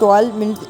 12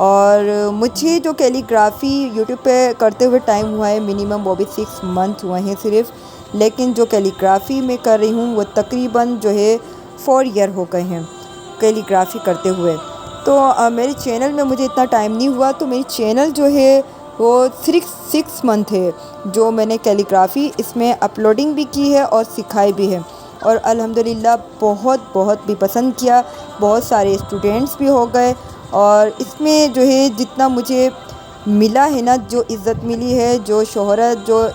اور مجھے جو کیلیگرافی یوٹیوب پہ کرتے ہوئے ٹائم ہوا ہے منیمم وہ بھی 6 منتھ ہوئے ہیں صرف، لیکن جو کیلیگرافی میں کر رہی ہوں وہ تقریباً جو ہے 4 ایئر ہو گئے ہیں کیلیگرافی کرتے ہوئے۔ تو میرے چینل میں مجھے اتنا ٹائم نہیں ہوا، تو میری چینل جو ہے وہ صرف 6 منتھ ہے جو میں نے کیلیگرافی اس میں اپلوڈنگ بھی کی ہے اور سکھائی بھی ہے، اور الحمدللہ بہت بھی پسند کیا، بہت سارے اسٹوڈنٹس بھی ہو گئے، اور اس میں جو ہے جتنا مجھے ملا ہے نا، جو عزت ملی ہے، جو شہرت، جو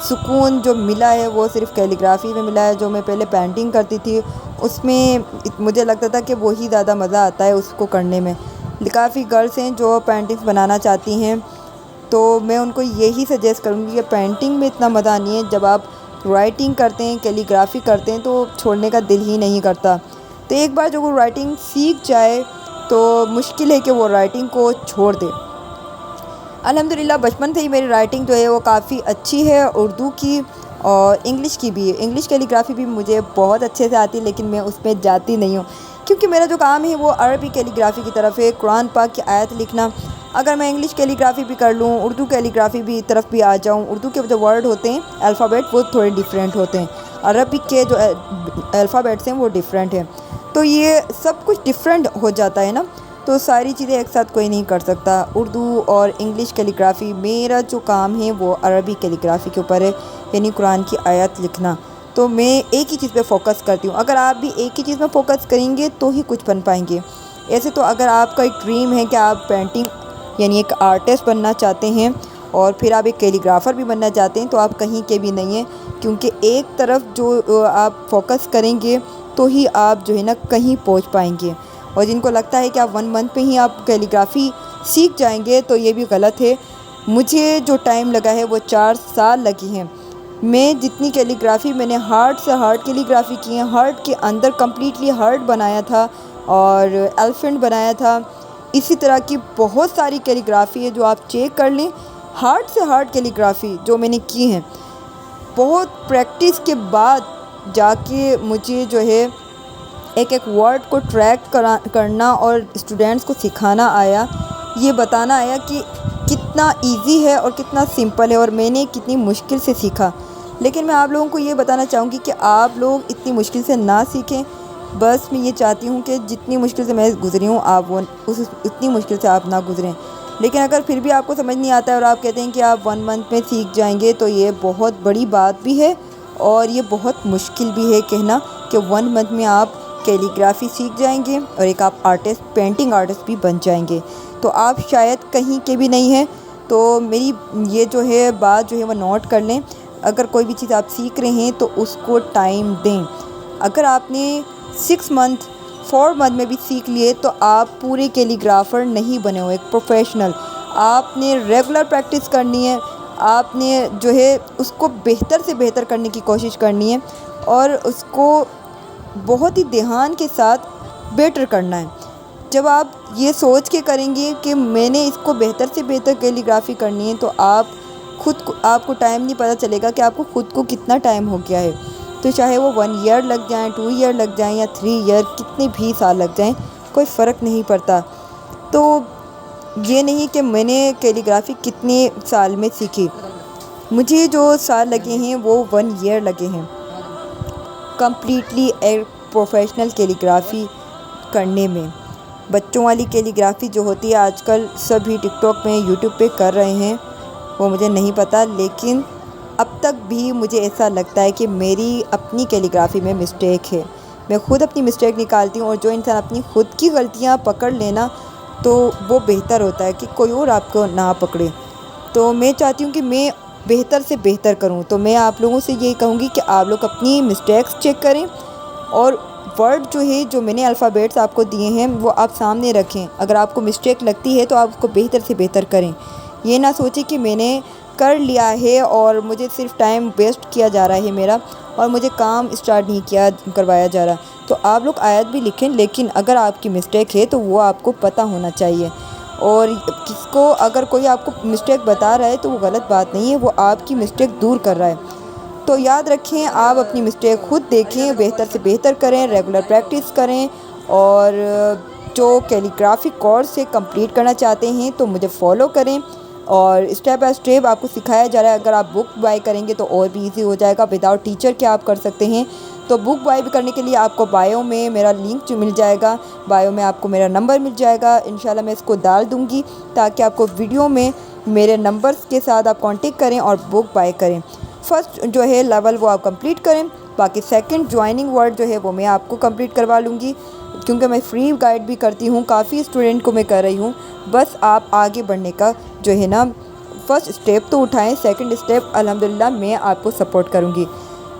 سکون جو ملا ہے وہ صرف کیلیگرافی میں ملا ہے۔ جو میں پہلے پینٹنگ کرتی تھی اس میں مجھے لگتا تھا کہ وہی زیادہ مزہ آتا ہے اس کو کرنے میں۔ کافی گرلس ہیں جو پینٹنگس بنانا چاہتی ہیں، تو میں ان کو یہی سجیسٹ کروں گی کہ پینٹنگ میں اتنا مزہ نہیں ہے، جب آپ رائٹنگ کرتے ہیں، کیلیگرافی کرتے ہیں تو چھوڑنے کا دل ہی نہیں کرتا۔ تو ایک بار جو وہ رائٹنگ سیکھ جائے تو مشکل ہے کہ وہ رائٹنگ کو چھوڑ دے۔ الحمدللہ بچپن سے ہی میری رائٹنگ جو ہے وہ کافی اچھی ہے، اردو کی اور انگلش کی بھی ہے۔ انگلش کیلیگرافی بھی مجھے بہت اچھے سے آتی ہے، لیکن میں اس میں جاتی نہیں ہوں کیونکہ میرا جو کام ہے وہ عربی کیلیگرافی کی طرف ہے، قرآن پاک کی آیت لکھنا۔ اگر میں انگلش کیلیگرافی بھی کر لوں، اردو کیلیگرافی بھی طرف بھی آ جاؤں، اردو کے جو ورڈ ہوتے ہیں الفابیٹ وہ تھوڑے ڈیفرنٹ ہوتے ہیں، عربک کے جو الفابیٹس ہیں وہ ڈیفرنٹ ہیں، تو یہ سب کچھ ڈیفرنٹ ہو جاتا ہے نا، تو ساری چیزیں ایک ساتھ کوئی نہیں کر سکتا۔ اردو اور انگلش کیلیگرافی، میرا جو کام ہے وہ عربی کیلیگرافی کے اوپر ہے، یعنی قرآن کی آیات لکھنا، تو میں ایک ہی چیز پہ فوکس کرتی ہوں۔ اگر آپ بھی ایک ہی چیز میں فوکس کریں گے تو ہی کچھ بن پائیں گے۔ ایسے تو اگر آپ کا ایک ڈریم ہے کہ آپ پینٹنگ یعنی ایک آرٹسٹ بننا چاہتے ہیں اور پھر آپ ایک کیلیگرافر بھی بننا چاہتے ہیں تو آپ کہیں کے بھی نہیں ہیں، کیونکہ ایک طرف جو آپ فوکس کریں گے تو ہی آپ جو ہے نا کہیں پہنچ پائیں گے۔ اور جن کو لگتا ہے کہ آپ 1 منتھ میں ہی آپ کیلیگرافی سیکھ جائیں گے تو یہ بھی غلط ہے۔ مجھے جو ٹائم لگا ہے وہ 4 سال لگے ہیں۔ میں جتنی کیلیگرافی میں نے ہارٹ سے ہارٹ کیلیگرافی کی ہے، ہارٹ کے اندر کمپلیٹلی ہارٹ بنایا تھا اور ایلیفنٹ بنایا تھا، اسی طرح کی بہت ساری کیلیگرافی ہے جو آپ چیک کر لیں، ہارٹ سے ہارٹ کیلیگرافی جو میں نے کی ہیں۔ بہت پریکٹس کے بعد جا کے مجھے جو ہے ایک ورڈ کو ٹریک کرنا اور اسٹوڈنٹس کو سکھانا آیا، یہ بتانا آیا کہ کتنا ایزی ہے اور کتنا سمپل ہے اور میں نے کتنی مشکل سے سیکھا۔ لیکن میں آپ لوگوں کو یہ بتانا چاہوں گی کہ آپ لوگ اتنی مشکل سے نہ سیکھیں، بس میں یہ چاہتی ہوں کہ جتنی مشکل سے میں گزری ہوں آپ اتنی مشکل سے آپ نہ گزریں۔ لیکن اگر پھر بھی آپ کو سمجھ نہیں آتا ہے اور آپ کہتے ہیں کہ آپ 1 منتھ میں سیکھ جائیں گے تو یہ بہت بڑی بات بھی ہے اور یہ بہت مشکل بھی ہے کہنا کہ 1 منتھ میں آپ کیلیگرافی سیکھ جائیں گے اور ایک آپ آرٹسٹ، پینٹنگ آرٹسٹ بھی بن جائیں گے، تو آپ شاید کہیں کے بھی نہیں ہیں۔ تو میری یہ جو ہے بات جو ہے وہ نوٹ کر لیں، اگر کوئی بھی چیز آپ سیکھ رہے ہیں تو اس کو ٹائم دیں۔ اگر آپ نے 6 منتھ 4 منتھ میں بھی سیکھ لیے تو آپ پورے کیلیگرافر نہیں بنے ہوئے، ایک پروفیشنل۔ آپ نے ریگولر پریکٹس کرنی ہے، آپ نے جو ہے اس کو بہتر سے بہتر کرنے کی کوشش کرنی ہے اور اس کو بہت ہی دھیان کے ساتھ بیٹر کرنا ہے۔ جب آپ یہ سوچ کے کریں گے کہ میں نے اس کو بہتر سے بہتر کیلیگرافی کرنی ہے تو آپ کو ٹائم نہیں پتہ چلے گا کہ آپ کو خود کو کتنا ٹائم ہو گیا ہے، تو چاہے وہ 1 ایئر لگ جائیں، 2 ایئر لگ جائیں یا 3 ایئر، کتنے بھی سال لگ جائیں، کوئی فرق نہیں پڑتا۔ تو یہ نہیں کہ میں نے کیلیگرافی کتنے سال میں سیکھی، مجھے جو سال لگے ہیں وہ 1 ایئر لگے ہیں کمپلیٹلی ایک پروفیشنل کیلیگرافی کرنے میں۔ بچوں والی کیلیگرافی جو ہوتی ہے آج کل سبھی ٹک ٹاک میں، یوٹیوب پہ کر رہے ہیں، وہ مجھے نہیں پتہ، لیکن اب تک بھی مجھے ایسا لگتا ہے کہ میری اپنی کیلیگرافی میں مسٹیک ہے۔ میں خود اپنی مسٹیک نکالتی ہوں، اور جو انسان اپنی خود کی غلطیاں پکڑ لینا تو وہ بہتر ہوتا ہے کہ کوئی اور آپ کو نہ پکڑے۔ تو میں چاہتی ہوں کہ میں بہتر سے بہتر کروں، تو میں آپ لوگوں سے یہی کہوں گی کہ آپ لوگ اپنی مسٹیکس چیک کریں اور ورڈ جو ہے جو میں نے الفابیٹس آپ کو دیے ہیں وہ آپ سامنے رکھیں۔ اگر آپ کو مسٹیک لگتی ہے تو آپ اس کو بہتر سے بہتر کریں، یہ نہ سوچیں کہ میں نے کر لیا ہے اور مجھے صرف ٹائم ویسٹ کیا جا رہا ہے میرا اور مجھے کام اسٹارٹ نہیں کروایا جا رہا۔ تو آپ لوگ آیت بھی لکھیں، لیکن اگر آپ کی مسٹیک ہے تو وہ آپ کو پتہ ہونا چاہیے، اور اگر کوئی آپ کو مسٹیک بتا رہا ہے تو وہ غلط بات نہیں ہے، وہ آپ کی مسٹیک دور کر رہا ہے۔ تو یاد رکھیں، آپ اپنی مسٹیک خود دیکھیں، بہتر سے بہتر کریں، ریگولر پریکٹس کریں اور جو کیلیگرافی کورس سے کمپلیٹ کرنا چاہتے ہیں تو مجھے فالو کریں، اور اسٹیپ بائی اسٹیپ آپ کو سکھایا جا رہا ہے۔ اگر آپ بک بائی کریں گے تو اور بھی ایزی ہو جائے گا، وداؤٹ ٹیچر کیا آپ کر سکتے ہیں۔ تو بک بائی بھی کرنے کے لیے آپ کو بایو میں میرا لنک جو مل جائے گا، بایو میں آپ کو میرا نمبر مل جائے گا، انشاءاللہ میں اس کو ڈال دوں گی تاکہ آپ کو ویڈیو میں میرے نمبرز کے ساتھ آپ کانٹیکٹ کریں اور بک بائی کریں۔ فرسٹ جو ہے لیول وہ آپ کمپلیٹ کریں، باقی سیکنڈ جوائننگ ورڈ جو ہے وہ میں آپ کو کمپلیٹ کروا لوں گی، کیونکہ میں فری گائیڈ بھی کرتی ہوں، کافی اسٹوڈنٹ کو میں کر رہی ہوں۔ بس آپ آگے بڑھنے کا جو ہے نا فرسٹ اسٹیپ تو اٹھائیں، سیکنڈ اسٹیپ الحمدللہ میں آپ کو سپورٹ کروں گی۔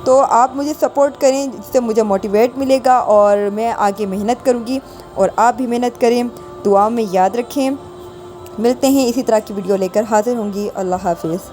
تو آپ مجھے سپورٹ کریں، جس سے مجھے موٹیویٹ ملے گا اور میں آگے محنت کروں گی، اور آپ بھی محنت کریں، دعاؤں میں یاد رکھیں۔ ملتے ہیں اسی طرح کی ویڈیو لے کر حاضر ہوں گی۔ اللہ حافظ۔